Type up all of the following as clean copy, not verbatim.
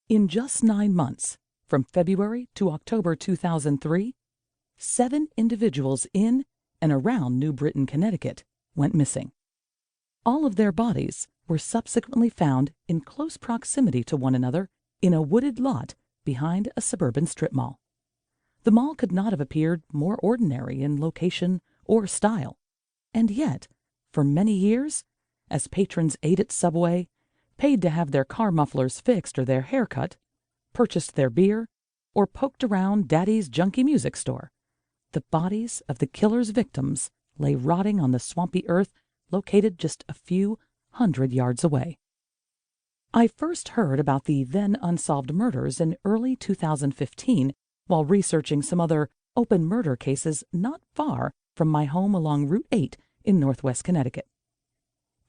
In just 9 months, from February to October 2003, 7 individuals in and around New Britain, Connecticut, went missing. All of their bodies were subsequently found in close proximity to one another in a wooded lot behind a suburban strip mall. The mall could not have appeared more ordinary in location or style, and yet, for many years, as patrons ate at Subway, paid to have their car mufflers fixed or their hair cut, purchased their beer, or poked around Daddy's junky music store, the bodies of the killer's victims lay rotting on the swampy earth located just a few hundred yards away. I first heard about the then unsolved murders in early 2015 while researching some other open murder cases not far from my home along Route 8 in Northwest Connecticut.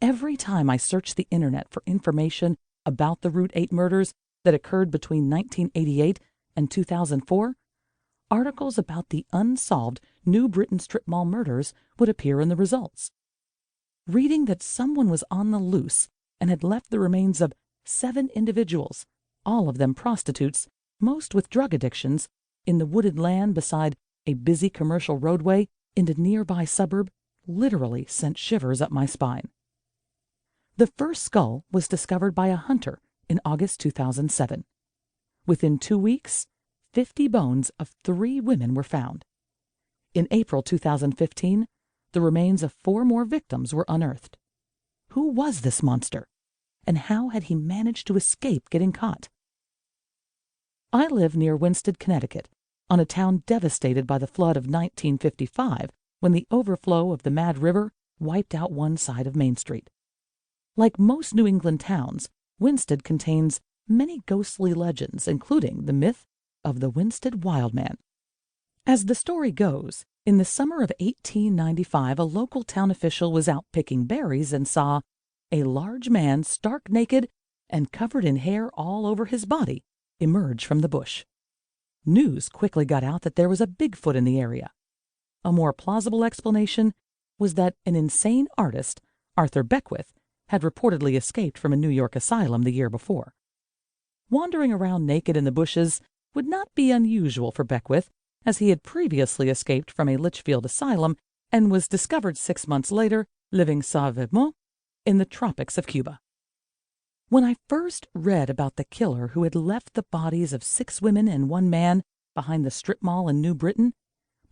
Every time I searched the internet for information about the Route 8 murders that occurred between 1988 and 2004, articles about the unsolved New Britain strip mall murders would appear in the results. Reading that someone was on the loose and had left the remains of 7 individuals, all of them prostitutes, most with drug addictions, in the wooded land beside a busy commercial roadway in a nearby suburb literally sent shivers up my spine. The first skull was discovered by a hunter in August 2007. Within 2 weeks, 50 bones of 3 women were found. In April 2015, the remains of 4 more victims were unearthed. Who was this monster, and how had he managed to escape getting caught? I live near Winsted, Connecticut, on a town devastated by the flood of 1955 when the overflow of the Mad River wiped out one side of Main Street. Like most New England towns, Winsted contains many ghostly legends, including the myth of the Winsted Wild Man. As the story goes, in the summer of 1895, a local town official was out picking berries and saw a large man, stark naked and covered in hair all over his body, emerge from the bush. News quickly got out that there was a Bigfoot in the area. A more plausible explanation was that an insane artist, Arthur Beckwith, had reportedly escaped from a New York asylum the year before. Wandering around naked in the bushes would not be unusual for Beckwith, as he had previously escaped from a Litchfield asylum and was discovered 6 months later living sauvagement in the tropics of Cuba. When I first read about the killer who had left the bodies of 6 women and 1 man behind the strip mall in New Britain,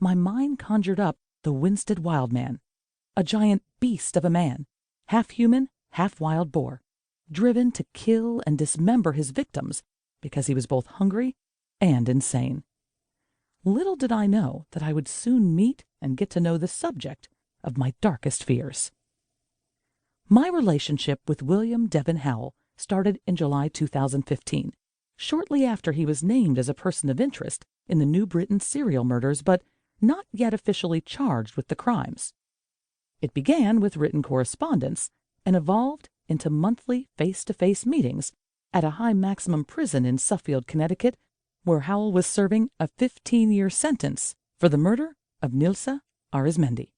my mind conjured up the Winsted Wild Man, a giant beast of a man, half human, half wild boar, driven to kill and dismember his victims because he was both hungry and insane. Little did I know that I would soon meet and get to know the subject of my darkest fears. My relationship with William Devin Howell started in July 2015, shortly after he was named as a person of interest in the New Britain serial murders, but not yet officially charged with the crimes. It began with written correspondence and evolved into monthly face-to-face meetings at a high maximum prison in Suffield, Connecticut, where Howell was serving a 15-year sentence for the murder of Nilsa Arizmendi.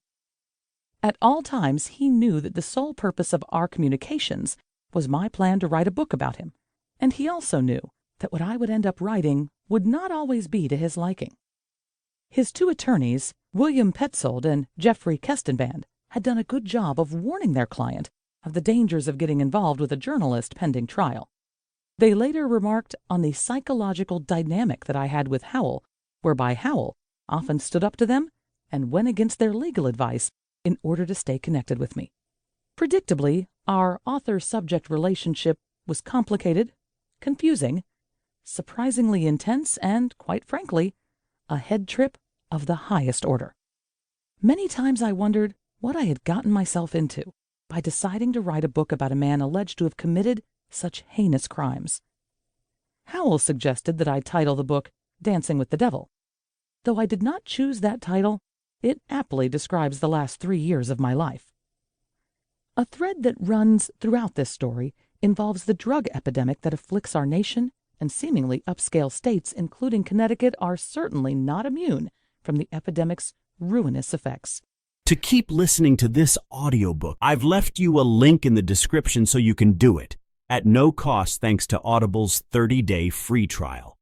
At all times, he knew that the sole purpose of our communications was my plan to write a book about him, and he also knew that what I would end up writing would not always be to his liking. His 2 attorneys, William Petzold and Jeffrey Kestenband, had done a good job of warning their client of the dangers of getting involved with a journalist pending trial. They later remarked on the psychological dynamic that I had with Howell, whereby Howell often stood up to them and went against their legal advice in order to stay connected with me. Predictably, our author-subject relationship was complicated, confusing, surprisingly intense, and, quite frankly, a head trip of the highest order. Many times I wondered what I had gotten myself into by deciding to write a book about a man alleged to have committed such heinous crimes. Howell suggested that I title the book Dancing with the Devil. Though I did not choose that title, it aptly describes the last 3 years of my life. A thread that runs throughout this story involves the drug epidemic that afflicts our nation, and seemingly upscale states, including Connecticut, are certainly not immune from the epidemic's ruinous effects. To keep listening to this audiobook, I've left you a link in the description so you can do it. at no cost thanks to Audible's 30-day free trial.